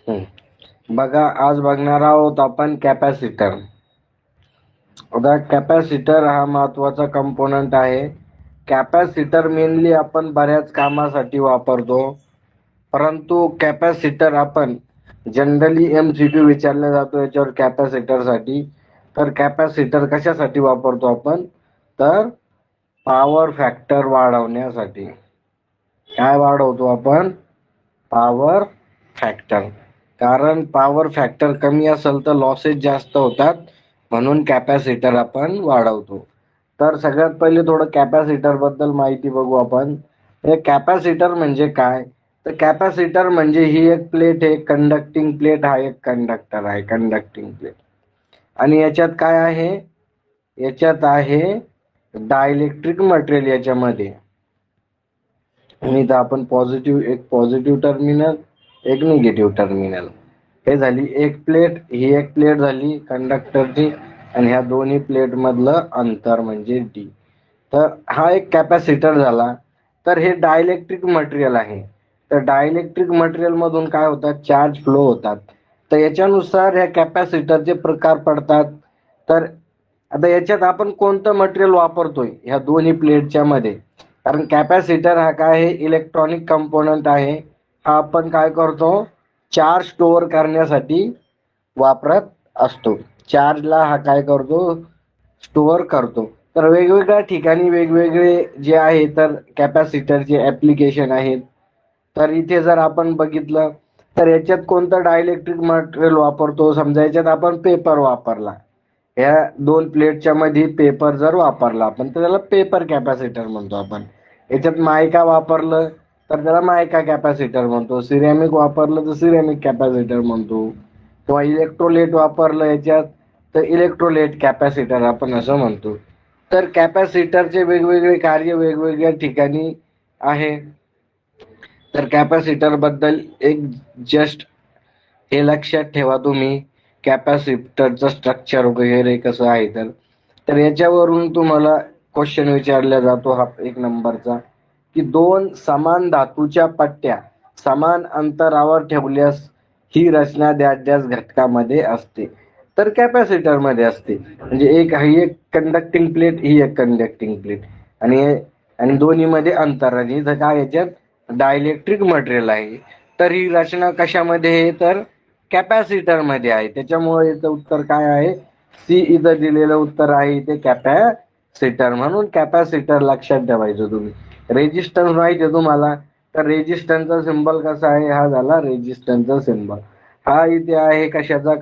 बघा, आज बघणार आहोत आपण कॅपॅसिटर. आता कॅपॅसिटर हा महत्वाचा कंपोनंट आहे. कॅपॅसिटर मेनली आपण बऱ्याच कामासाठी वापरतो, परंतु कॅपॅसिटर आपण जनरली MCQ विचारला जातो याच्यावर कॅपॅसिटर साठी. तर कॅपॅसिटर कशासाठी वापरतो आपण, तर पॉवर फॅक्टर वाढवण्यासाठी. काय वाढवतो आपण, पॉवर फॅक्टर. कारण पॉवर फॅक्टर कमी असेल तर लॉसेस जास्त होतात, म्हणून कॅपॅसिटर आपण वाढवतो. तर सगळ्यात पहिले थोडं कॅपॅसिटर बद्दल माहिती बघू आपण. हे कॅपॅसिटर म्हणजे काय, तर कॅपॅसिटर म्हणजे ही एक प्लेट आहे, कंडक्टिंग प्लेट. हा एक कंडक्टर आहे, कंडक्टिंग प्लेट. आणि याच्यात काय आहे, याच्यात आहे डायइलेक्ट्रिक मटेरियल याच्यामध्ये. आणि इथं आपण एक पॉझिटिव्ह टर्मिनल, एक निगेटिव्ह टर्मिनल. हे झाली एक प्लेट, ही एक प्लेट झाली कंडक्टरची, आणि ह्या दोन्ही प्लेट मधलं अंतर म्हणजे डी. तर हा एक कॅपॅसिटर झाला. तर हे डायइलेक्ट्रिक मटेरियल आहे. तर डायइलेक्ट्रिक मटेरियल मधून काय होतात, चार्ज फ्लो होतात. तर याच्यानुसार ह्या कॅपॅसिटरचे प्रकार पडतात. तर आता याच्यात आपण कोणतं मटेरियल वापरतोय ह्या दोन्ही प्लेटच्या मध्ये, कारण कॅपॅसिटर हा काय आहे, इलेक्ट्रॉनिक कंपोनंट आहे. हा आपण काय करतो, चार्ज स्टोअर करण्यासाठी वापरत असतो. चार्जला हा काय करतो, स्टोअर करतो. तर वेगवेगळ्या ठिकाणी वेगवेगळे जे आहे तर कॅपॅसिटरचे ऍप्लिकेशन आहेत. तर इथे जर आपण बघितलं तर याच्यात कोणतं डायइलेक्ट्रिक मटेरियल वापरतो, समजा याच्यात आपण पेपर वापरला, ह्या दोन प्लेटच्या मध्ये पेपर जर वापरला आपण, तर त्याला पेपर कॅपॅसिटर म्हणतो आपण. याच्यात मायका वापरलं तर त्याला मायका कॅपॅसिटर म्हणतो. सिरॅमिक वापरलं तर सिरॅमिक कॅपॅसिटर म्हणतो. किंवा इलेक्ट्रोलेट वापरलं याच्यात तर इलेक्ट्रोलेट कॅपॅसिटर आपण असं म्हणतो. तर कॅपॅसिटरचे वेगवेगळे कार्य वेगवेगळ्या ठिकाणी आहे. तर कॅपॅसिटर बद्दल एक जस्ट हे लक्षात ठेवा तुम्ही, कॅपॅसिटरचं स्ट्रक्चर वगैरे कसं आहे. तर याच्यावरून तुम्हाला क्वेश्चन विचारला जातो हा एक नंबरचा, की दोन समान धातूच्या पट्ट्या समान अंतरावर ठेवल्यास ही रचना द्या घटकामध्ये असते. तर कॅपॅसिटर मध्ये असते. म्हणजे ही एक कंडक्टिंग प्लेट, ही एक कंडक्टिंग प्लेट, आणि आणि दोन्ही मध्ये अंतर. आणि इथं काय, याच्यात डायइलेक्ट्रिक मटेरियल आहे. तर ही रचना कशामध्ये आहे, तर कॅपॅसिटर मध्ये आहे. त्याच्यामुळे इथं उत्तर काय आहे, सी इथं दिलेलं उत्तर आहे इथे कॅपॅसिटर. म्हणून कॅपॅसिटर लक्षात ठेवायचं तुम्ही. रेजिस्टन्स माहिती आहे तुम्हाला, तर रेजिस्टन्सचा सिंबल कसा आहे, हा झाला रेजिस्टन्सचा सिंबल. हा इथे आहे कशाचा,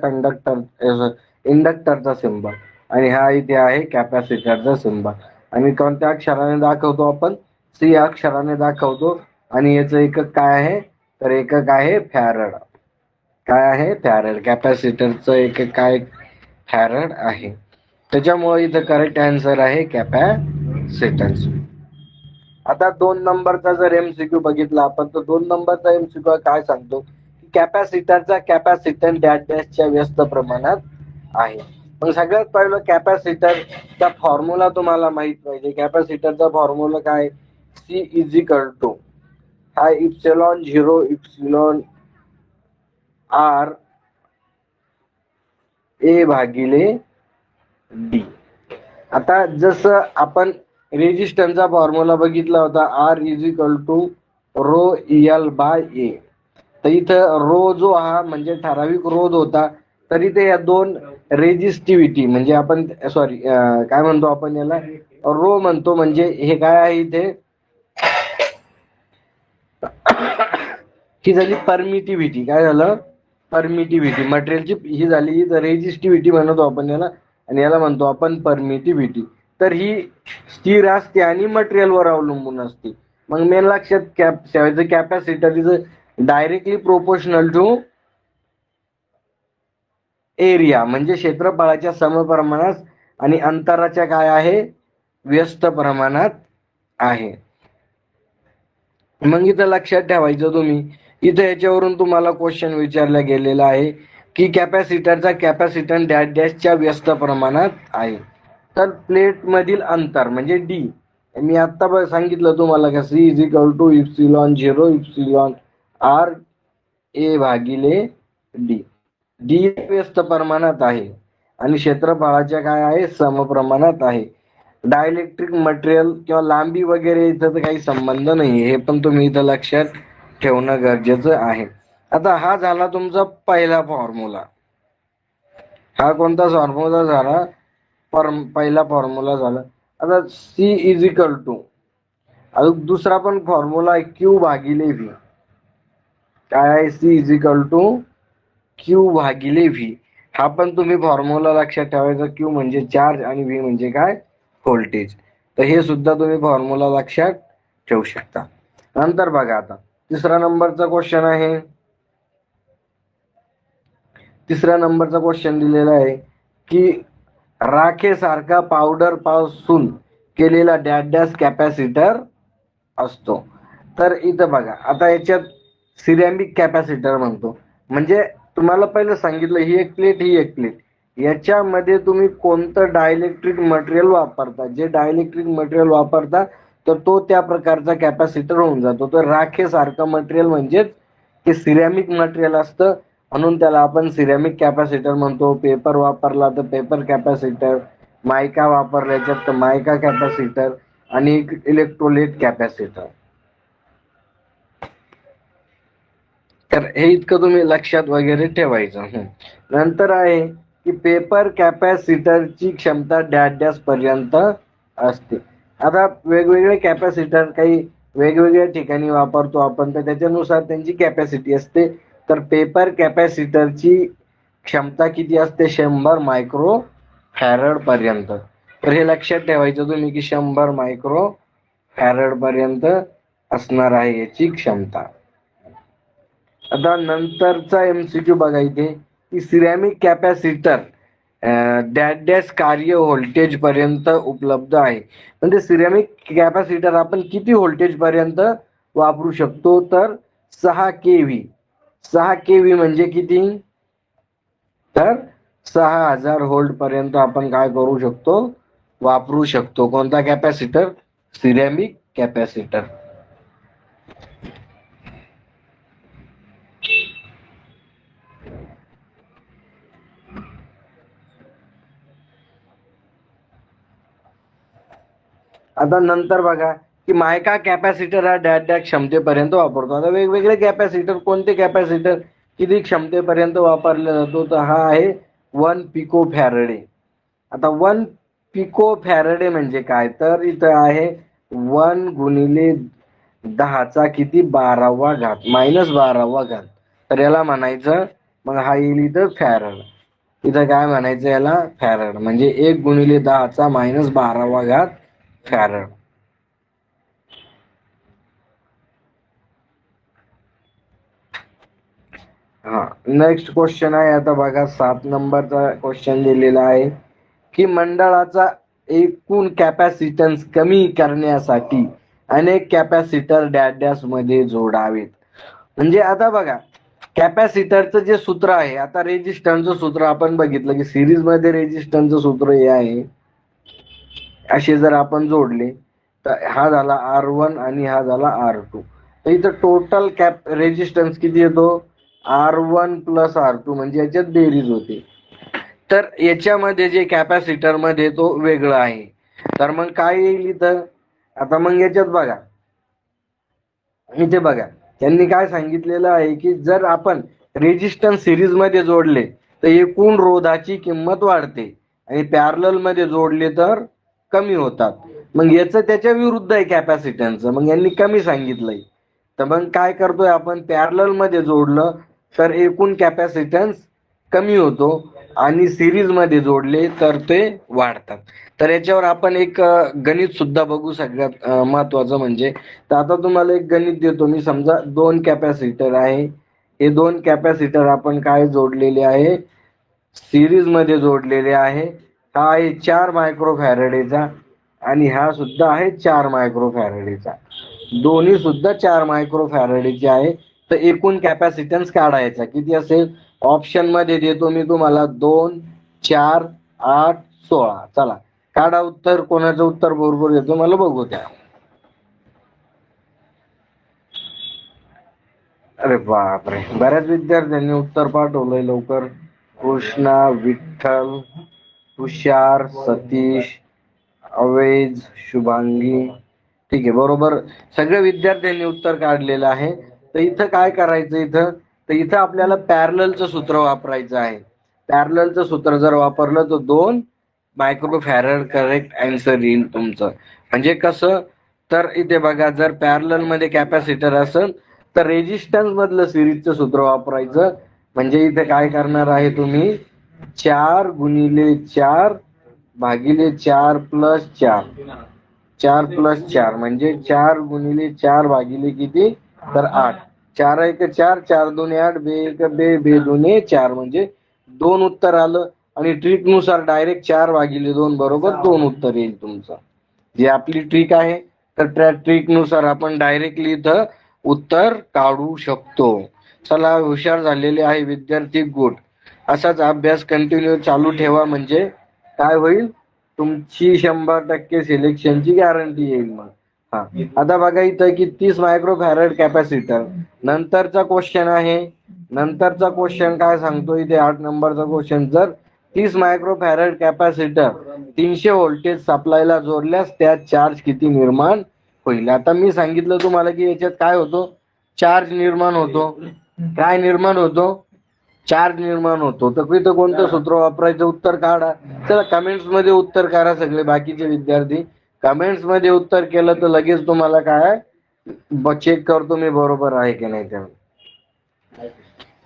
इंडक्टरचा सिंबल. आणि हा इथे आहे कॅपॅसिटरचा सिंबल. आणि कोणत्या अक्षराने दाखवतो आपण, सी अक्षराने दाखवतो. आणि याचं एकक काय आहे, तर एकक आहे फॅरड. काय आहे, फॅरड. कॅपॅसिटरचं एकक काय, फॅरड आहे. त्याच्यामुळे इथं करेक्ट आन्सर आहे कॅपॅसिटन्स. आता 2 नंबरचा जर MCQ बघितला आपण, तर 2 नंबरचा MCQ काय सांगतो, की कॅपॅसिटरचा कॅपॅसिटन्स डॅश डॅशच्या व्यस्त प्रमाणात आहे. मग सगळ्यात पहिलं कॅपॅसिटरचा फॉर्म्युला तुम्हाला माहित पाहिजे. कॅपॅसिटरचा फॉर्म्युला काय, C इज इक्वल टू हा इप्सिलॉन 0 इप्सिलॉन R A भागिले D. आता जसं आपण रेजिस्टन्सचा फॉर्म्युला बघितला होता, R is equal to rho EL by A. तर इथं रो जो हा म्हणजे ठराविक रोध होता, तर इथे या दोन रेजिस्टिव्हिटी म्हणजे आपण सॉरी काय म्हणतो आपण याला, रो म्हणतो. म्हणजे हे काय आहे इथे, ही झाली परमिटिव्हिटी. काय झालं, परमिटिव्हिटी मटेरियलची. ही झाली रेजिस्टिव्हिटी म्हणतो आपण याला, आणि याला म्हणतो आपण परमिटिव्हिटी. तर ही स्थिर असते आणि मटेरियलवर अवलंबून असते. मग मेन लक्षात ठेवायचं, capacitor is directly proportional to area, म्हणजे क्षेत्रफळाच्या समप्रमाणात आणि अंतराच्या काय आहे, व्यस्त प्रमाणात आहे. मग इथं लक्षात ठेवायचं तुम्ही, इथं याच्यावरून तुम्हाला क्वेश्चन विचारला गेलेला आहे, की कॅपॅसिटरचा कॅपॅसिटन्स डॅश डॅशच्या व्यस्त प्रमाणात आहे. तर प्लेट मधील अंतर म्हणजे डी. मी आता सांगितलं तुम्हाला का, C is equal to epsilon 0 epsilon R A भागिले डी. डी व्यस्त प्रमाणात आहे आणि क्षेत्रफळाच्या काय आहे, समप्रमाणात आहे. डायलेक्ट्रिक मटेरियल किंवा लांबी वगैरे इथं तर काही संबंध नाही, हे पण तुम्ही इथं लक्षात ठेवणं गरजेचं आहे. आता हा झाला तुमचा पहिला फॉर्म्युला. हा कोणता फॉर्म्युला झाला, पहिला फॉर्म्युला झाला. आता सी इज इक्वल टू, अजून दुसरा पण फॉर्म्युला आहे, क्यू भागिले व्ही. काय आहे, C is equal to Q भागिले व्ही. हा पण तुम्ही फॉर्म्युला लक्षात ठेवायचा. क्यू म्हणजे चार्ज आणि व्ही म्हणजे काय, व्होल्टेज. तर हे सुद्धा तुम्ही फॉर्म्युला लक्षात ठेवू शकता. नंतर बघा, आता तिसरा नंबरचा क्वेश्चन आहे. तिसऱ्या नंबरचा क्वेश्चन दिलेला आहे की राखेसारखा पावडर पासून केलेला डॅश डॅश कॅपॅसिटर असतो. तर इथं बघा, आता याच्यात सिरॅमिक कॅपॅसिटर म्हणतो. म्हणजे तुम्हाला पहिलं सांगितलं, ही एक प्लेट, ही एक प्लेट, याच्यामध्ये तुम्ही कोणतं डायलेक्ट्रिक मटेरियल वापरता, जे डायलेक्ट्रिक मटेरियल वापरता तर तो त्या प्रकारचा कॅपॅसिटर होऊन जातो. तर राखेसारखं मटेरियल म्हणजेच ते सिरॅमिक मटेरियल असतं, म्हणून त्याला आपण सिरॅमिक कॅपॅसिटर म्हणतो. पेपर वापरला तर पेपर कॅपॅसिटर, मायका वापरला याच्यात तर मायका कॅपॅसिटर आणि इलेक्ट्रोलाइट कॅपॅसिटर. तर हे इतकं तुम्ही लक्षात वगैरे ठेवायचं. नंतर आहे की पेपर कॅपॅसिटरची क्षमता डॅश डॅश पर्यंत असते. आता वेगवेगळे कॅपॅसिटर काही वेगवेगळ्या ठिकाणी वापरतो आपण, तर त्याच्यानुसार त्यांची कॅपॅसिटी असते. तर पेपर कॅपॅसिटरची क्षमता किती असते, 100 मायक्रो फॅरड पर्यंत. तर हे लक्षात ठेवायचं तुम्ही की 100 मायक्रो फॅरड पर्यंत असणार आहे याची क्षमता. आता नंतरचा एमसीक्यू बघा इथे की सिरॅमिक कॅपॅसिटर डॅश डॅश कार्य व्होल्टेज पर्यंत उपलब्ध आहे. म्हणजे सिरॅमिक कॅपॅसिटर आपण किती व्होल्टेज पर्यंत वापरू शकतो, तर 6 केव्ही. 6 केव्ही म्हणजे किती, तर 6000 व्होल्ट पर्यंत आपण काय करू शकतो, वापरू शकतो. कोणता कॅपॅसिटर, सिरॅमिक कॅपॅसिटर. आता नंतर बघा की मायका कॅपॅसिटर हा डॅश डॅश क्षमतेपर्यंत वापरतो. आता वेगवेगळे कॅपॅसिटर, कोणते कॅपॅसिटर किती क्षमतेपर्यंत वापरला जातो, तर हा आहे 1 पिको फॅरडे. आता 1 पिको फॅरडे म्हणजे काय, तर इथं आहे 1 गुणिले 10चा किती, 12वा घात, -12वा घात. तर याला म्हणायचं, मग हा येईल इथं फॅरड. इथं काय म्हणायचं याला, फॅरड. म्हणजे 1 गुणिले 10चा -12वा घात फॅरड. हा, नेक्स्ट क्वेश्चन आहे. आता बघा 7 नंबरचा क्वेश्चन दिलेला आहे की मंडळाचा एकूण कॅपॅसिटन्स कमी करण्यासाठी अनेक कॅपॅसिटर डॅश डॅश मध्ये जोडावेत. म्हणजे आता बघा, कॅपॅसिटरचं जे सूत्र आहे, आता रेजिस्टन्सचं सूत्र आपण बघितलं की सिरीज मध्ये रेजिस्टन्सचं सूत्र हे आहे, असे जर आपण जोडले तर हा झाला R1 आणि हा झाला R2. तर इथं टोटल रेजिस्टन्स किती येतो, R1 प्लस R2, म्हणजे याच्यात बेरीज होते. तर याच्यामध्ये जे कॅपॅसिटर मध्ये तो वेगळं आहे. तर मग काय येईल इथं, आता मग याच्यात बघा, इथे बघा त्यांनी काय सांगितलेलं आहे की जर आपण रेजिस्टन्स सिरीज मध्ये जोडले तर एकूण रोधाची किंमत वाढते आणि पॅरलल मध्ये जोडले तर कमी होतात. मग याचं त्याच्या विरुद्ध आहे कॅपॅसिटन्सचं, मग यांनी कमी सांगितलंय. तर मग काय करतोय आपण, पॅरलल मध्ये जोडलं तर एकूण कॅपॅसिटन्स कमी होतो आणि सिरीज मध्ये जोडले तर ते वाढतात. तर याच्यावर आपण एक गणित सुद्धा बघू. सगळ्यात महत्वाचं म्हणजे, तर आता तुम्हाला एक गणित देतो मी. समजा 2 कॅपॅसिटर आहे, हे 2 कॅपॅसिटर आपण काय जोडलेले आहे, सिरीज मध्ये जोडलेले आहे. हा आहे 4 मायक्रो फॅरेडेचा आणि हा सुद्धा आहे 4 मायक्रो फॅरेडेचा, दोन्ही सुद्धा 4 मायक्रो फॅरेडेचे आहे. तर एकूण कॅपॅसिटन्स काढायचा किती असेल, ऑप्शन मध्ये देतो मी तुम्हाला 2, 4, 8, 16. चला काढा उत्तर, कोणाचं उत्तर बरोबर येतो मला बघू द्या. अरे बापरे, बऱ्याच विद्यार्थ्यांनी उत्तर पाठवलंय लवकर. कृष्णा, विठ्ठल, तुषार, सतीश, अवेज, शुभांगी. ठीक आहे, बरोबर. सगळ्या विद्यार्थ्यांनी उत्तर काढलेलं आहे. तर इथं काय करायचं, इथं आपल्याला पॅरललचं सूत्र वापरायचं आहे. पॅरललचं सूत्र जर वापरलं तर 2 मायक्रोफॅरड करेक्ट आन्सर येईल तुमचं. म्हणजे कसं, तर इथे बघा, जर पॅरलल मध्ये कॅपॅसिटर असेल तर रेजिस्टन्स मधलं सिरीजचं सूत्र वापरायचं. म्हणजे इथे काय करणार आहे तुम्ही, 4 × 4 भागिले 4+4, 4+4 म्हणजे 4 × 4 भागिले किती, तर 8. 4×1 = 4, 4×2 = 8, 2×1 = 2, 2×2 = 4 म्हणजे 2 उत्तर आलं. आणि ट्रिक नुसार डायरेक्ट 4/2 बरोबर 2 उत्तर येईल तुमचं. जी आपली ट्रिक आहे, तर त्या ट्रिक नुसार आपण डायरेक्टली इथं उत्तर काढू शकतो. चला, हुशार झालेले आहे विद्यार्थी, गुड. असाच अभ्यास कंटिन्यू चालू ठेवा, म्हणजे काय होईल, तुमची 100% सिलेक्शनची गॅरंटी येईल मग. हा, आता बघा इथं की 30 मायक्रोफॅरड कॅपॅसिटर. नंतरचा क्वेश्चन आहे. नंतरचा क्वेश्चन काय सांगतो इथे, 8 नंबरचा क्वेश्चन, जर 30 मायक्रोफॅरड कॅपॅसिटर 300 व्होल्टेज सप्लायला जोडल्यास त्यात चार्ज किती निर्माण होईल. आता मी सांगितलं तुम्हाला की याच्यात काय होतो, चार्ज निर्माण होतो. काय निर्माण होतो, चार्ज निर्माण होतो. तर इथं कोणतं सूत्र वापरायचं, उत्तर काढा. चला, कमेंट्स मध्ये उत्तर करा सगळे बाकीचे विद्यार्थी. कमेंट्स मध्ये उत्तर केलं तर लगेच तुम्हाला काय चेक करतो मी बरोबर आहे की नाही. ते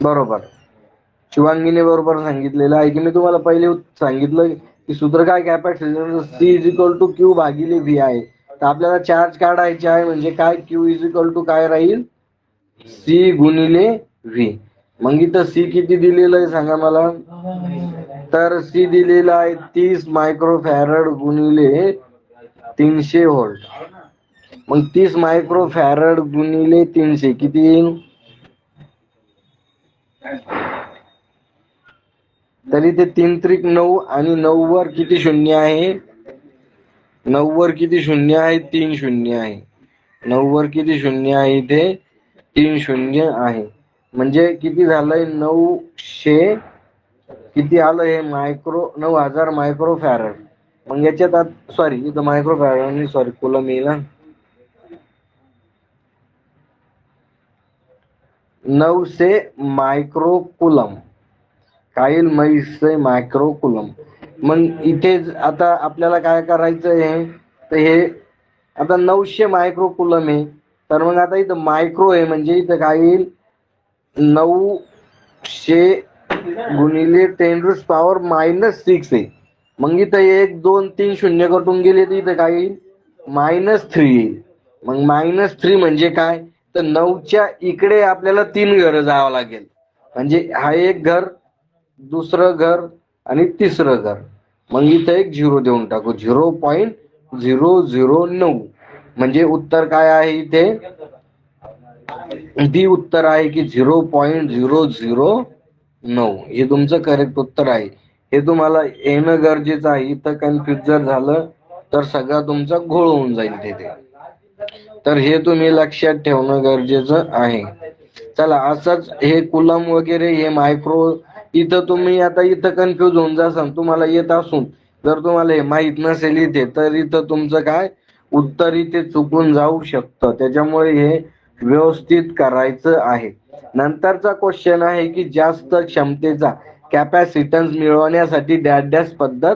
बरोबर, शिवांगीने बरोबर सांगितलेलं आहे की मी तुम्हाला पहिले सांगितलं की सूत्र काय, कॅपॅसिटर C = Q/V आहे. तर आपल्याला चार्ज काढायचे आहे, म्हणजे काय, Q काय राहील, C×V. मग इथं C किती दिलेलं आहे सांगा मला. तर C दिलेलं आहे 30 मायक्रोफॅरड गुणिले 300 व्होल्ट. मग 30 मायक्रोफॅरड गुणिले 300 किती येईल, तरी ते 3×9 आणि 9 वर किती शून्य आहे, 9 वर किती शून्य आहे, 3 शून्य आहे. 9 वर किती शून्य आहे, इथे 3 शून्य आहे. म्हणजे किती झालंय, 900 किती आलं हे, 9000 मायक्रोफॅरड. मग याच्यात सॉरी, इथं मायक्रोफॅरड आणि सॉरी कुलम येईल, 900 मायक्रोकुलम, काही मैसे मायक्रोकुलम. मग इथे आता आपल्याला काय करायचं आहे, तर हे आता 900 मायक्रोकुलम आहे. तर मग आता इथं मायक्रो आहे, म्हणजे इथं काय येईल, 900 गुणिले 10⁻⁻6 आहे. मग इथं 1 2 3 शून्य कटून गेले, तर इथं काय येईल, -3 येईल. मग -3 म्हणजे काय, तर 9च्या इकडे आपल्याला 3 घरं जावं लागेल. म्हणजे हा एक घर, दुसरं घर आणि तिसरं घर. मग इथं एक 0 देऊन टाकू, 0.009. म्हणजे उत्तर काय आहे इथे, डी उत्तर आहे की 0.009. हे तुमचं करेक्ट उत्तर आहे. हे तुम्हाला येणं गरजेचं आहे. इथं कन्फ्युज जर झालं तर सगळं तुमचा घोळ होऊन जाईल तिथे. तर हे तुम्ही लक्षात ठेवणं गरजेचं आहे. चला, असंच हे कुलम वगैरे, हे मायक्रो, इथं तुम्ही आता इथं कन्फ्युज होऊन जासाल. तुम्हाला येत असून जर तुम्हाला हे माहित नसेल इथे, तर इथं तुमचं काय उत्तर इथे चुकून जाऊ शकतं. त्याच्यामुळे हे व्यवस्थित करायचं आहे. नंतरचा क्वेश्चन आहे की जास्त क्षमतेचा कॅपॅसिटन्स मिळवण्यासाठी डॅश डॅश पद्धत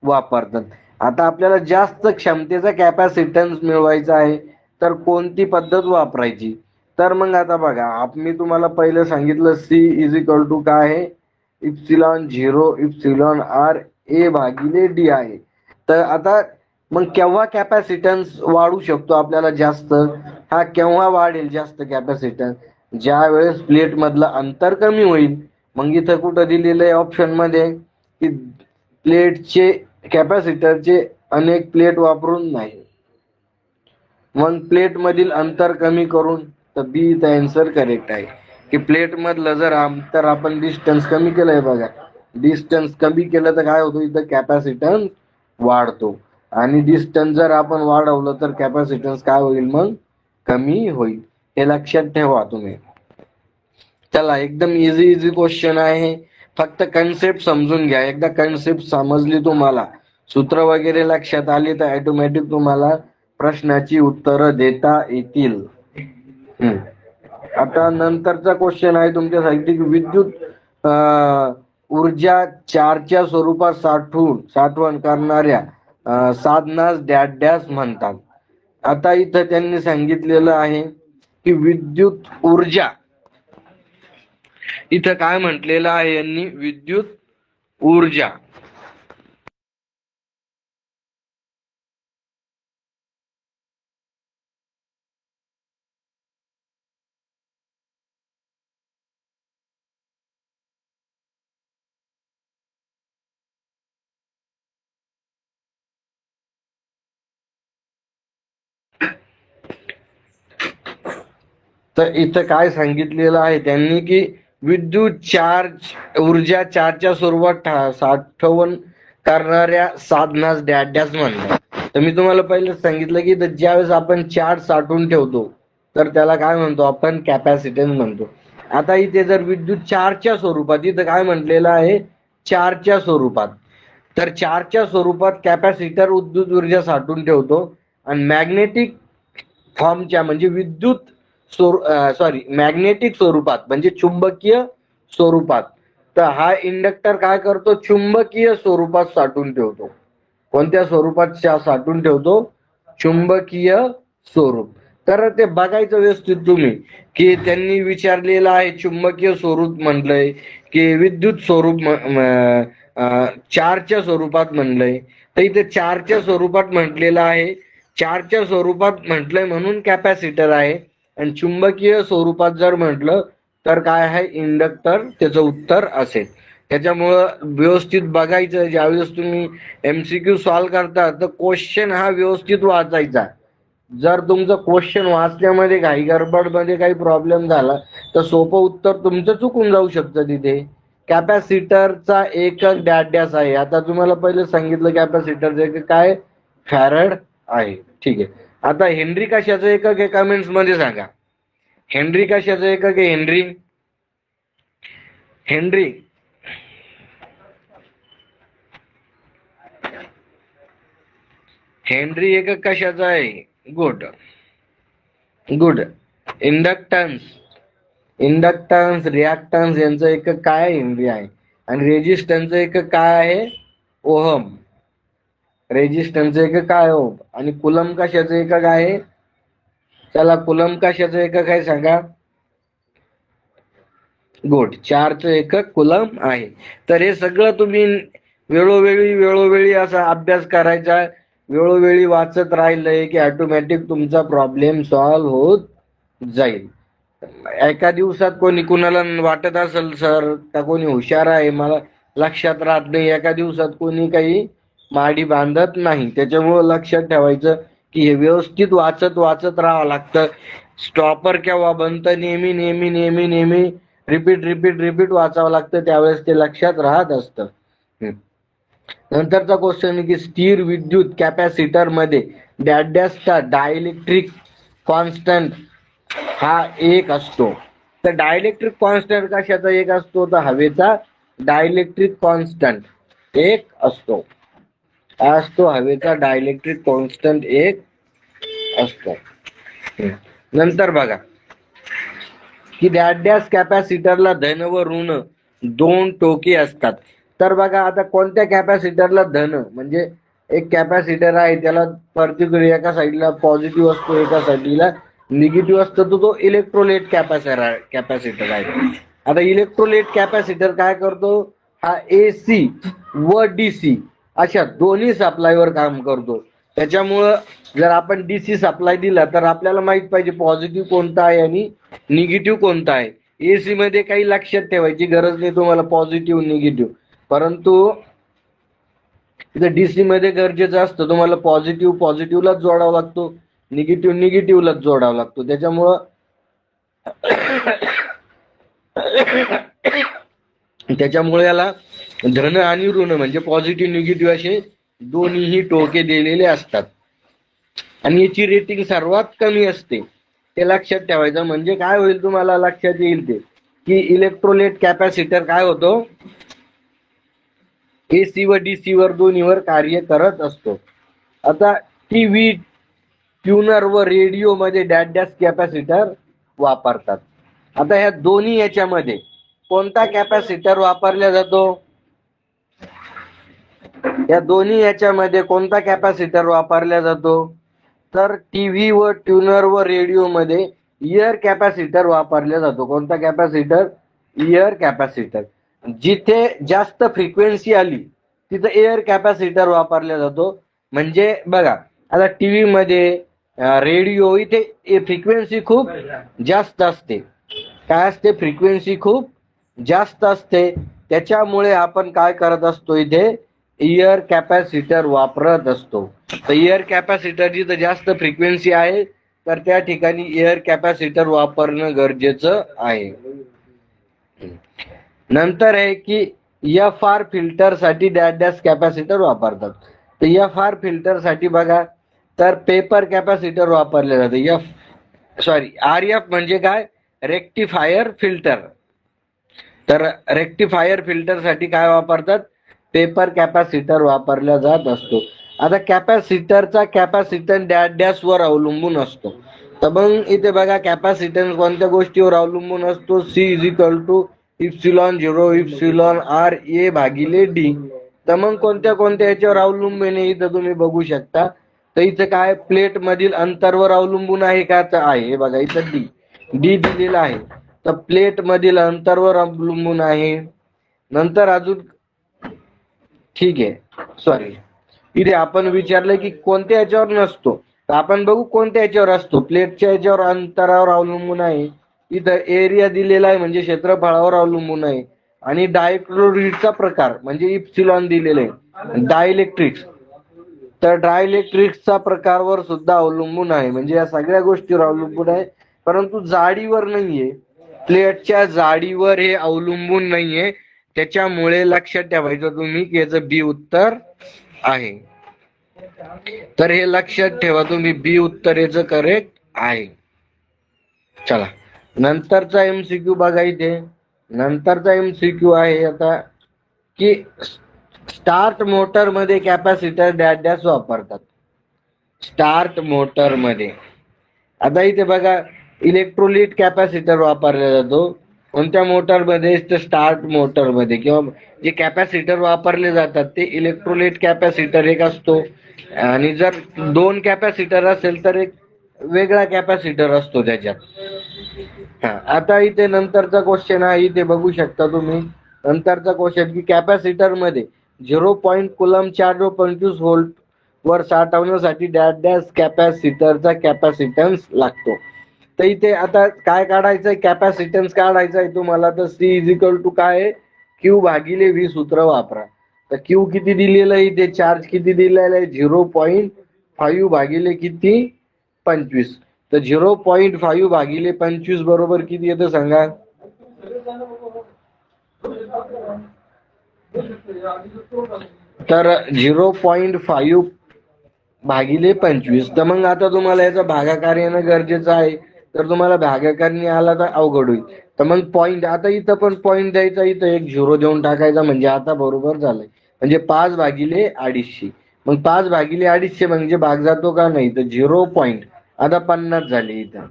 वापरतात. आता आपल्याला जास्त क्षमतेचा कॅपॅसिटन्स मिळवायचा आहे, तर कोणती पद्धत वापरायची. तर मग आता बघा, मी तुम्हाला पहिलं सांगितलं C काय आहे, ε0 εr A/d आहे. तर आता मग केव्हा कॅपॅसिटन्स वाढू शकतो आपल्याला जास्त, हा केव्हा वाढेल जास्त कॅपॅसिटन्स, ज्या वेळेस प्लेट मधलं अंतर कमी होईल. मग इथं कुठं दिलेलं आहे ऑप्शन मध्ये की प्लेटचे, कॅपॅसिटरचे अनेक प्लेट वापरून नाही, मग प्लेट मधील अंतर कमी करून. तर बी इथं आन्सर करेक्ट आहे की प्लेट मधलं जर अंतर आपण डिस्टन्स कमी केलंय, बघा डिस्टन्स कमी केलं तर काय होतं, इथं कॅपॅसिटन्स वाढतो. आणि डिस्टन्स जर आपण वाढवलं तर कॅपॅसिटन्स काय होईल, मग कमी होईल. हे लक्षात ठेवा तुम्ही. चला एकदम इझी क्वेश्चन आहे, फक्त कन्सेप्ट समजून घ्या. एकदा कन्सेप्ट समजली तुम्हाला, सूत्र वगैरे लक्षात आली तर ऑटोमॅटिक तुम्हाला प्रश्नाची उत्तरं देता येतील. आता नंतरचा क्वेश्चन आहे तुमच्यासाठी की विद्युत ऊर्जा चार्जच्या स्वरूपात साठवण करणाऱ्या साधनास डॅश म्हणतात. आता इथं त्यांनी सांगितलेलं आहे की विद्युत ऊर्जा, इथं काय म्हटलेलं आहे यांनी, विद्युत ऊर्जा तर इथं काय सांगितलेलं आहे त्यांनी की विद्युत ऊर्जा चार्जच्या स्वरूपात साठवण करणाऱ्या साधनास डॅश म्हणतात. तर मी तुम्हाला पहिलेच सांगितलं की ज्यावेळेस आपण चार्ज साठवून ठेवतो तर त्याला काय म्हणतो आपण, कॅपॅसिटन्स म्हणतो. आता इथे जर विद्युत चार्जच्या स्वरूपात, इथं काय म्हटलेलं आहे, चार्जच्या स्वरूपात. तर चार्जच्या स्वरूपात कॅपॅसिटर विद्युत ऊर्जा साठवून ठेवतो आणि मॅग्नेटिक फॉर्मच्या म्हणजे मॅग्नेटिक स्वरूपात म्हणजे चुंबकीय स्वरूपात. तर हा इंडक्टर काय करतो, चुंबकीय स्वरूपात साठवून ठेवतो. कोणत्या स्वरूपात साठवून ठेवतो, चुंबकीय स्वरूप. तर ते बघायचं व्यवस्थित तुम्ही की त्यांनी विचारलेलं आहे चुंबकीय स्वरूप म्हणलंय की विद्युत स्वरूप, चार्जच्या स्वरूपात म्हणलंय. तर इथे चार्जच्या स्वरूपात म्हटलेलं आहे, चार्जच्या स्वरूपात म्हटलंय म्हणून कॅपॅसिटर आहे. आणि चुंबकीय स्वरूपात जर म्हटलं तर काय आहे, इंडक्टर त्याचं उत्तर असेल. त्याच्यामुळं व्यवस्थित बघायचं, ज्यावेळेस तुम्ही MCQ सॉल्व्ह करता तर क्वेश्चन हा व्यवस्थित वाचायचा. जर तुमचं क्वेश्चन वाचण्यामध्ये काही गडबडमध्ये काही प्रॉब्लेम झाला तर सोपं उत्तर तुमचं चुकून जाऊ शकतं तिथे. कॅपॅसिटरचा एकक डॅश आहे. आता तुम्हाला पहिले सांगितलं कॅपॅसिटरचं एकक काय, फॅरड आहे. ठीक आहे. आता हेनरी कशाचं एकक आहे, कमेंट्स मध्ये सांगा. हेनरी कशाचं एकक आहे, हेनरी हेनरी हेनरी एकक कशाचा आहे, गुड. इंडक्टन्स रिॲक्टन्स यांचं एकक काय, हेनरी आहे. आणि रेजिस्टन्सचं एकक काय आहे, ओहम. रेजिस्टन्सचं एकक काय, ओहम. आणि कुलम कशाचं एकक आहे, चला कुलम कशाचं एकक आहे सांगा, गुड. चार्जचं एकक कुलम आहे. तर हे सगळं तुम्ही वेळोवेळी असा अभ्यास करायचा, वेळोवेळी वाचत राहिलंय की ऑटोमॅटिक तुमचा प्रॉब्लेम सॉल्व्ह होत जाईल. एका दिवसात कुणाला वाटत असेल सर का कोणी हुशार आहे, मला लक्षात राहत नाही, एका दिवसात कोणी काही माडी बांधत नाही. त्याच्यामुळं लक्षात ठेवायचं की हे व्यवस्थित वाचत राहावं लागतं. स्टॉपर केव्हा बनतं, नेहमी रिपीट वाचावं लागतं, त्यावेळेस ते लक्षात राहत असतं. नंतरचा क्वेश्चन की स्थिर विद्युत कॅपॅसिटर मध्ये डॅशचा डायइलेक्ट्रिक कॉन्स्टंट हा एक असतो. तर डायइलेक्ट्रिक कॉन्स्टंट कशाचा एक असतो, तर हवेचा डायइलेक्ट्रिक कॉन्स्टंट एक असतो. असतो हवेचा डायइलेक्ट्रिक कॉन्स्टंट एक असतो. नंतर बघा की डॅश कॅपॅसिटरला धन व ऋण दोन टोके असतात. तर बघा आता कोणत्या कॅपॅसिटरला धन म्हणजे एक कॅपॅसिटर आहे त्याला पर्टिक्युलर एका साईडला पॉझिटिव्ह असतो, एका साईडला निगेटिव्ह असतो, तो इलेक्ट्रोलाइट कॅपॅसिटर आहे. आता इलेक्ट्रोलाइट कॅपॅसिटर काय करतो, हा AC व DC अशा दोन्ही सप्लायवर काम करतो. त्याच्यामुळं जर आपण DC सप्लाय दिला तर आपल्याला माहित पाहिजे पॉझिटिव्ह कोणता आहे आणि निगेटिव्ह कोणता आहे. AC मध्ये काही लक्षात ठेवायची गरज नाही तुम्हाला, पॉझिटिव्ह निगेटिव्ह. परंतु DC मध्ये गरजेचं असतं, तुम्हाला पॉझिटिव्हलाच जोडावा लागतो, निगेटिव्हलाच जोडावा लागतो. त्याच्यामुळं याला धन आणि ऋण म्हणजे पॉझिटिव्ह निगेटिव्ह असे दोन्हीही टोके दिलेले असतात. आणि याची रेटिंग सर्वात कमी असते, ते लक्षात ठेवायचं. म्हणजे काय होईल तुम्हाला लक्षात येईल ते की इलेक्ट्रोलाइट कॅपॅसिटर काय होतो, एसी व डीसी वर दोन्हीवर कार्य करत असतो. आता टीव्ही, ट्यूनर व रेडिओ मध्ये डॅश डॅश कॅपॅसिटर वापरतात. आता ह्या दोन्ही याच्यामध्ये कोणता कॅपॅसिटर वापरला जातो, या दोन्ही याच्यामध्ये कोणता कॅपॅसिटर वापरला जातो, तर टीव्ही व ट्यूनर व रेडिओ मध्ये इयर कॅपॅसिटर वापरला जातो. कोणता कॅपॅसिटर, इयर कॅपॅसिटर. जिथे जास्त फ्रिक्वेन्सी आली तिथे एअर कॅपॅसिटर वापरला जातो. म्हणजे बघा आता टीव्ही मध्ये, रेडिओ, इथे फ्रिक्वेन्सी खूप जास्त असते. काय असते, फ्रिक्वेन्सी खूप जास्त असते. त्याच्यामुळे आपण काय करत असतो, इथे इयर कॅपॅसिटर वापरत असतो. तर इयर कॅपॅसिटर जिथं जास्त फ्रिक्वेन्सी आहे तर त्या ठिकाणी एअर कॅपॅसिटर वापरणं गरजेचं आहे. नंतर आहे की एफ आर फिल्टर साठी डॅश डॅश कॅपॅसिटर वापरतात. तर एफ आर फिल्टर साठी बघा तर पेपर कॅपॅसिटर वापरले जाते. आर एफ म्हणजे काय, रेक्टिफायर फिल्टर. तर रेक्टिफायर फिल्टर साठी काय वापरतात, पेपर कॅपॅसिटर वापरला जात असतो. आता कॅपॅसिटरचा कॅपॅसिटन्स डॅश डॅश वर अवलंबून असतो. तर मग इथे बघा कॅपॅसिटन्स कोणत्या गोष्टीवर अवलंबून असतो, C is equal to epsilon 0 epsilon R A भागिले डी. तर मग कोणत्या कोणत्या याच्यावर अवलंबून आहे इथं तुम्ही बघू शकता. तर इथं काय, प्लेट मधील अंतरवर अवलंबून आहे का, तर आहे. बघा इथं डी डी दिलेला आहे. तर प्लेट मधील अंतरवर अवलंबून आहे. नंतर अजून ठीक आहे, सॉरी, इथे आपण विचारलं की कोणत्या याच्यावर नसतो, तर आपण बघू कोणत्या याच्यावर असतो. प्लेटच्या याच्यावर अंतरावर अवलंबून आहे. इथं एरिया दिलेला आहे म्हणजे क्षेत्रफळावर अवलंबून आहे. आणि डायइलेक्ट्रिकचा प्रकार म्हणजे इप्सिलॉन दिलेले आहे. डायइलेक्ट्रिक्स, तर डायइलेक्ट्रिक्सचा प्रकारवर सुद्धा अवलंबून आहे. म्हणजे या सगळ्या गोष्टीवर अवलंबून आहे, परंतु जाडीवर नाहीये. प्लेटच्या जाडीवर हे अवलंबून नाहीये. त्याच्यामुळे लक्षात ठेवायचं तुम्ही की याचं बी उत्तर आहे. तर हे लक्षात ठेवा तुम्ही, बी उत्तर याचं करेक्ट आहे. चला नंतरचा एमसीक्यू बघा. इथे नंतरचा एमसीक्यू आहे आता की स्टार्ट मोटर मध्ये कॅपॅसिटर डॅश डॅश वापरतात. स्टार्ट मोटर मध्ये आता इथे बघा इलेक्ट्रोलाइट कॅपॅसिटर वापरला जातो. कोणत्या मोटर मध्ये, तर स्टार्ट मोटर मध्ये. किंवा जे कॅपॅसिटर वापरले जातात ते इलेक्ट्रोलाइट कॅपॅसिटर एक असतो, आणि जर दोन कॅपॅसिटर असेल तर एक वेगळा कॅपॅसिटर असतो त्याच्यात. आता इथे नंतरचा क्वेश्चन आहे, इथे बघू शकता तुम्ही. नंतरचा क्वेश्चन की कॅपॅसिटर मध्ये 0 कुलम चार्ज व 25 व्होल्ट वर साठवण्यासाठी डॅश डॅश कॅपॅसिटरचा कॅपॅसिटन्स लागतो. तर इथे आता काय काढायचंय, कॅपॅसिटन्स काढायचा आहे तुम्हाला. तर सी इज इक्वल टू काय आहे, क्यू भागिले व्ही सूत्र वापरा. तर क्यू किती दिलेलं आहे, इथे चार्ज किती दिलेला आहे, 0.5 भागिले किती, 25. तर 0.5 भागिले 25 बरोबर किती येतं सांगा. तर 0.5 भागिले 25. तर मग आता तुम्हाला याचा भागाकार येणं गरजेचं आहे. तर तुम्हाला भागाकार नाही आला तर अवघड होईल. तर मग पॉईंट, आता इथं पण पॉईंट द्यायचा, इथं एक 0 देऊन टाकायचा, म्हणजे आता बरोबर झालंय. म्हणजे 5 भागिले 250. मग 5 भागिले 250 म्हणजे भाग जातो का नाही, तर 0. आता 50 झाले. इथं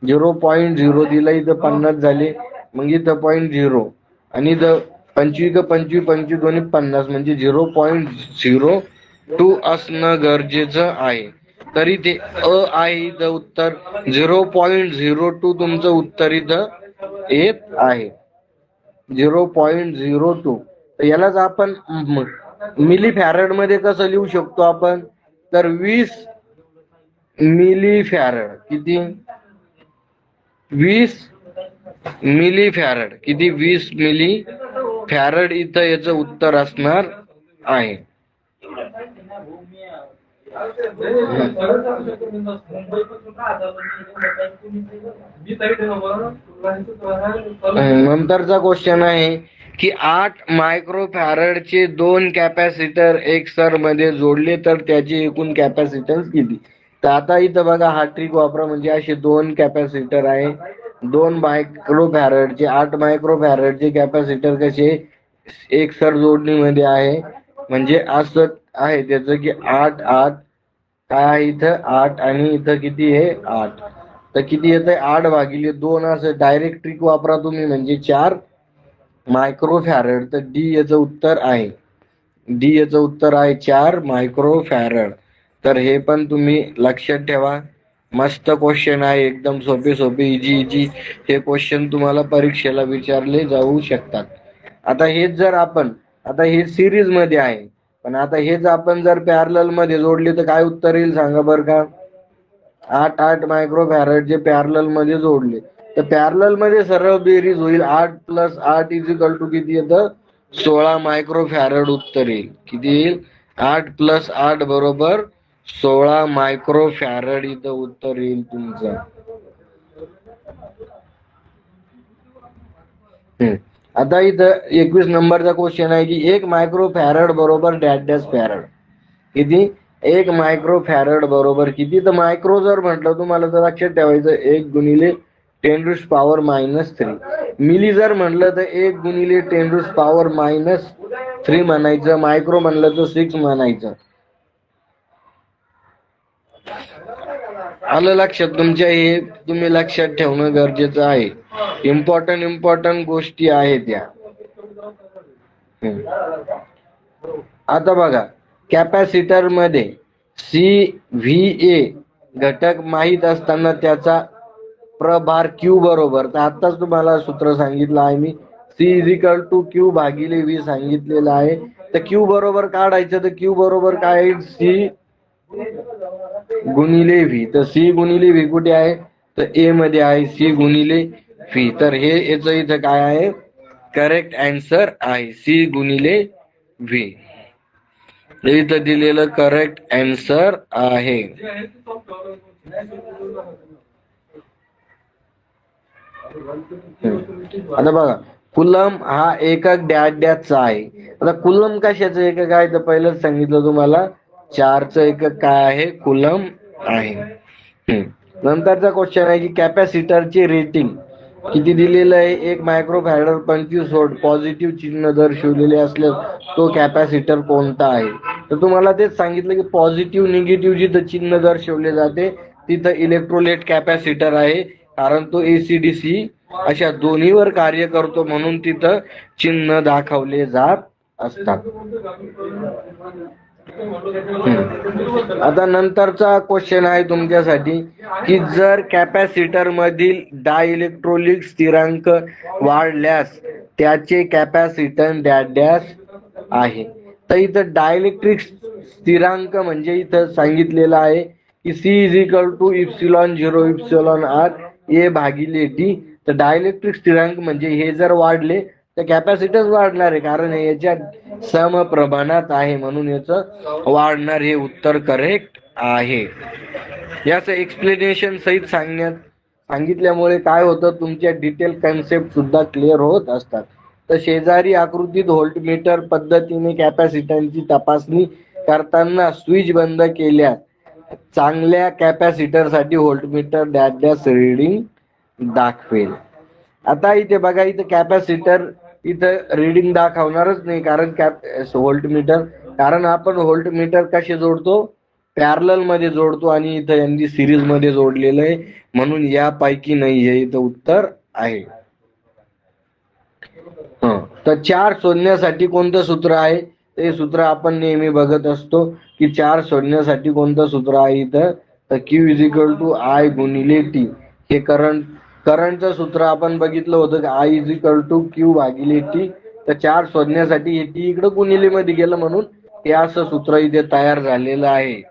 0.0 दिलं, इथं 50 झाले. मग इथं 0.0 आणि इथं 25 25 25 दोन्ही 50 म्हणजे 0.02 असणं गरजेचं आहे. तरी ते आहे इथं उत्तर. 0.02 तुमचं उत्तर इथं येत आहे. 0.02. तर यालाच आपण मिली फॅरड मध्ये कसं लिहू शकतो आपण, तर 20 मिली फॅरड. किती, 20 मिली फॅरड. किती, 20 मिली फॅरड इथं याचं उत्तर असणार आहे. नंतरचा क्वेश्चन आहे की 8 मायक्रो फॅरडचे 2 कॅपॅसिटर एकसर मध्ये जोडले तर त्याची एकूण कॅपॅसिटन्स किती. तर आता इथं बघा हा ट्रिक वापरा. म्हणजे असे 2 कॅपॅसिटर आहे 2 मायक्रोफॅरेडचे 8 मायक्रोफॅरेडचे कॅपॅसिटर कसे एकसर जोडणीमध्ये आहे, म्हणजे असं आहे त्याचं की 8 8 काय आहे इथं 8 आणि इथं किती आहे 8, तर किती येतंय 8/2 असं डायरेक्ट ट्रिक वापरा तुम्ही, म्हणजे 4 मायक्रोफॅरेड. तर डी याचं उत्तर आहे, डी याचं उत्तर आहे 4 मायक्रोफॅरेड. तर हे पण तुम्ही लक्षात ठेवा. मस्त क्वेश्चन आहे, एकदम सोपे सोपे इजी इजी हे क्वेश्चन तुम्हाला परीक्षेला विचारले जाऊ शकतात. आता हेच जर आपण, आता हे सिरीज मध्ये आहे, पण आता हेच आपण जर पॅरलल मध्ये जोडले तर काय उत्तर येईल सांगा बरं का. 8 8 मायक्रोफॅरेड जे पॅरलल मध्ये जोडले, तर पॅरलल मध्ये सरळ बेरीज होईल 8 + 8 = किती येतं 16 मायक्रोफॅरेड उत्तर येईल. किती येईल 8 + 8 बरोबर 16 मायक्रोफॅरेड इथं उत्तर येईल तुमचं. आता इथं 21 नंबरचा क्वेश्चन आहे की 1 मायक्रोफॅरेड बरोबर डॅश डॅश फॅरेड. किती 1 मायक्रोफॅरेड बरोबर किती, तर मायक्रो जर म्हटलं तुम्हाला तर लक्षात ठेवायचं 1 × 10⁻³ मिली जर म्हटलं तर 1 × 10⁻³ म्हणायचं, मायक्रो म्हणलं तर 6 म्हणायचं. आलं लक्षात तुमच्या, हे तुम्ही लक्षात ठेवणं गरजेचं आहे. इम्पॉर्टंट गोष्टी आहेत या. आता बघा कॅपॅसिटर मध्ये CVA घटक माहित असताना त्याचा प्रभार Q बरोबर, तर आताच तुम्हाला सूत्र सांगितलं आहे मी, C = Q/V सांगितलेलं आहे. तर Q बरोबर काढायचं, तर Q बरोबर काय आहे C × V. तर C × V कुठे आहे, तर A मध्ये आहे C × V. तर हे याचं इथं काय आहे करेक्ट आन्सर आहे C × V. इथं दिलेलं करेक्ट आन्सर आहे. आता बघा कुलम हा एकक डॅश डॅशचा आहे. आता कुलम कशाचं एकक आहे, तर पहिलंच सांगितलं तुम्हाला चार्जचं एकक काय आहे कुलम आहे. नंतरचा क्वेश्चन आहे की कॅपॅसिटरची रेटिंग किती दिलेलं आहे. 1 मायक्रोफॅरेड 25 व्होल्ट पॉझिटिव्ह चिन्ह दर्शवलेले असल्यास तो कॅपॅसिटर कोणता आहे. तर तुम्हाला तेच सांगितलं की पॉझिटिव्ह निगेटिव्ह जिथं चिन्ह दर्शवले जाते तिथं इलेक्ट्रोलाइट कॅपॅसिटर आहे, कारण तो AC/DC अशा दोन्हीवर कार्य करतो, म्हणून तिथं चिन्ह दाखवले जात असतात. आता नंतरचा क्वेश्चन आहे तुमच्यासाठी की जर कॅपॅसिटर मधील डायइलेक्ट्रिक स्थिरांक वाढल्यास त्याचे कॅपॅसिटन्स डॅश डॅश आहे. तर इथं डायइलेक्ट्रिक स्थिरांक म्हणजे इथं सांगितलेलं आहे की C = ε0 εr तर डायइलेक्ट्रिक स्थिरांक म्हणजे हे जर वाढले तर कॅपॅसिटन्स वाढणार आहे, कारण हे याच्या समप्रमाणात आहे, म्हणून याचं वाढणार हे उत्तर करेक्ट आहे. याचं एक्सप्लेनेशन सहित सांगितल्यामुळे काय होतं तुमच्या डिटेल कन्सेप्ट सुद्धा क्लिअर होत असतात. तर शेजारी आकृतीत व्होल्टमीटर पद्धतीने कॅपॅसिटन्सची तपासणी करताना स्विच बंद केल्यास चांगल्या कॅपॅसिटर साठी व्होल्टमीटर डॅश डॅश रीडिंग दाखवेल. आता इथे बघा इथे कॅपॅसिटर इथं रीडिंग दाखवणारच नाही, कारण व्होल्टमीटर, कारण आपण व्होल्टमीटर कसे जोडतो पॅरलल मध्ये जोडतो आणि इथं यांनी सिरीज मध्ये जोडलेलं आहे, म्हणून यापैकी नाही हे इथं उत्तर आहे. तर चार्ज शोधण्यासाठी कोणतं सूत्र आहे, ते सूत्र आपण नेहमी बघत असतो की चार्ज शोधण्यासाठी कोणतं सूत्र आहे इथं, तर Q = I × T. हे करंटचं सूत्र आपण बघितलं होतं की I = Q/T. तर चार्ज शोधण्यासाठी हे T इकडं गुणिले मध्ये गेलं, म्हणून हे असं सूत्र इथे तयार झालेलं आहे.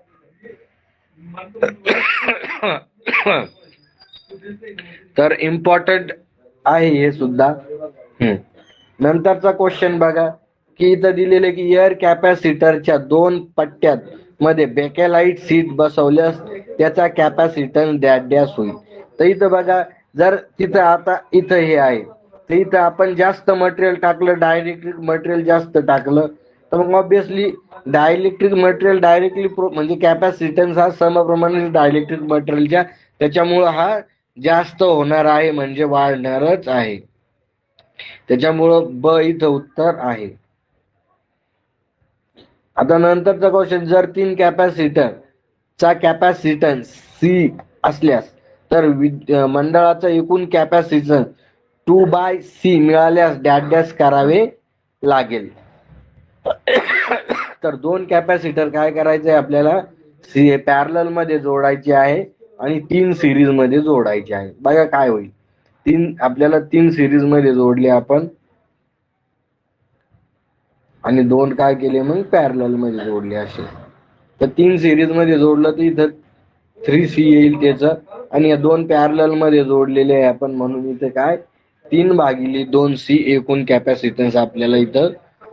तर इम्पॉर्टंट आहे हे सुद्धा. नंतरचा क्वेश्चन बघा की इथं दिलेले की एअर कॅपॅसिटरच्या 2 पट्ट्यात मध्ये बॅकेलाइट सीट बसवल्यास त्याचा कॅपॅसिटन्स डॅश डॅश होईल. तर इथं बघा जर तिथं आता इथं हे आहे, तर इथं आपण जास्त मटेरियल टाकलं, डायइलेक्ट्रिक मटेरियल जास्त टाकलं, तर मग ऑब्विसली डायइलेक्ट्रिक मटेरियल डायरेक्टली म्हणजे कॅपॅसिटन्स हा समप्रमाणात डायइलेक्ट्रिक मटेरियलच्या, त्याच्यामुळं हा जास्त होणार आहे म्हणजे वाढणारच आहे. त्याच्यामुळं ब इथं उत्तर आहे. आता नंतरचा क्वेश्चन, जर 3 कॅपॅसिटर चा कॅपॅसिटन्स सी असल्यास तर मंडळाचा एकूण कॅपॅसिटन्स 2/c मिळाल्यास डॅश डॅश करावे लागेल. तर 2 कॅपॅसिटर काय करायचंय आपल्याला, पॅरलल मध्ये जोडायचे आहे आणि 3 सिरीज मध्ये जोडायचे आहे. बघा काय होईल, आपल्याला 3 सिरीज मध्ये जोडले आपण आणि 2 काय केले मग पॅरलल मध्ये जोडले असे. तर 3 सिरीज मध्ये जोडलं तर इथं 3c येईल त्याचं, आणि या 2 पॅरलल मध्ये जोडलेले आहे आपण, म्हणून इथं काय 3/2c एकूण कॅपॅसिटन्स आपल्याला इथं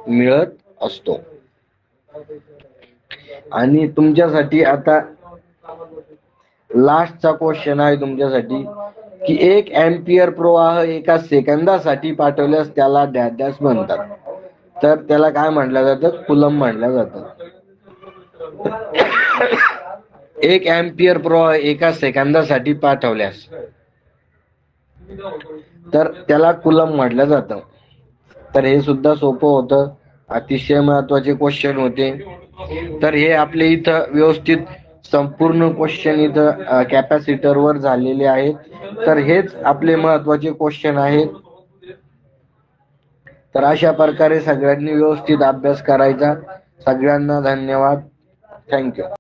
मिळत असतो. आणि तुमच्यासाठी आता लास्टचा क्वेश्चन आहे तुमच्यासाठी, की 1 अँपिअर प्रवाह एका सेकंदासाठी पाठवल्यास त्याला डॅश डॅश म्हणतात. तर त्याला काय म्हटलं जातं, कुलम म्हटलं जातं. 1 अँपिअर प्रवाह एका सेकंदासाठी पाठवल्यास तर त्याला कुलम म्हटलं जातं. तर हे सुद्धा सोपं होतं, अतिशय महत्वाचे क्वेश्चन होते. तर हे आपले इथं व्यवस्थित संपूर्ण क्वेश्चन इथं कॅपॅसिटर वर झालेले आहेत. तर हेच आपले महत्वाचे क्वेश्चन आहेत. तर अशा प्रकारे सगळ्यांनी व्यवस्थित अभ्यास करायचा. सगळ्यांना धन्यवाद. थँक्यू.